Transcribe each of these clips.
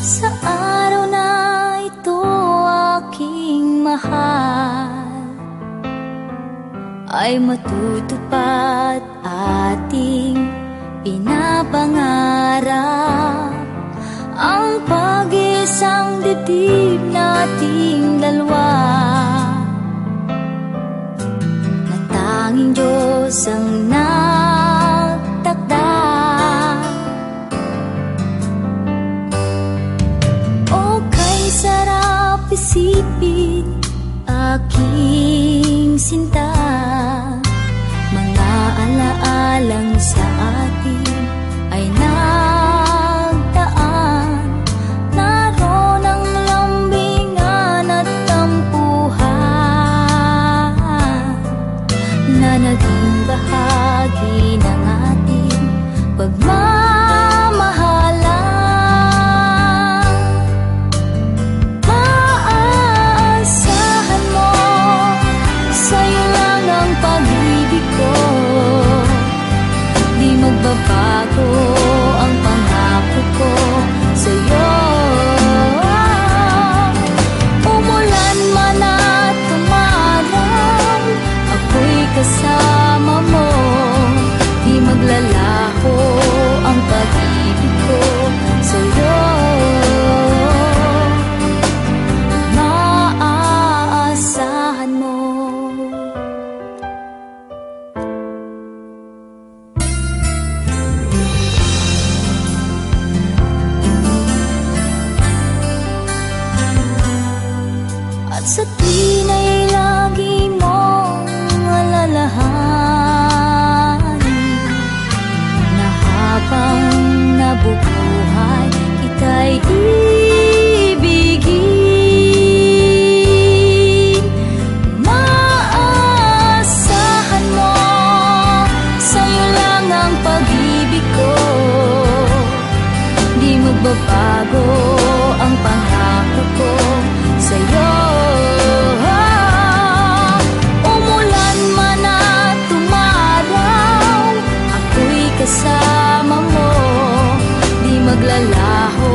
Sa araw na ito aking mahal, ay matutupad ating pinapangarap, ang pag-isang dibdib nating dalawa, na tanging Diyos ang nagtakda. O kay sarap isipin aking sinta, mga alaalang sa atin ay nagdaan, naroon ang lambingan at tampuhan, na naging bahagi ng ating pagmamahalan. Maaasahan mo, sa'yo lang ang pag-ibig ko, di magbabago ang pangako ko sa'yo. Umulan man at umaraw, ako'y kasama mo, di maglalaho ang pag-ibig ko sa'yo. Maaasahan mo. At sa tuwin ay lagi mong alalahanin, na habang nabubuhay kita'y ibigin. Maaasahan mo, sa'yo lang ang pag-ibig ko, di magbabago ang pangako ko sa'yo. Umulan man at umaraw, ako'y kasama mo, di maglalaho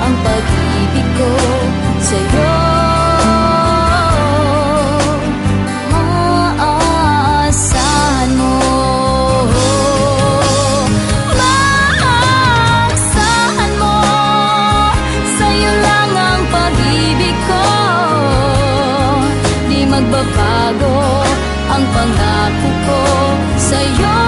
ang pag-ibig ko sa'yo. Maaasahan mo. Maaasahan mo, sa'yo lang ang pag-ibig ko, di magbabago ang pangako ko sa'yo.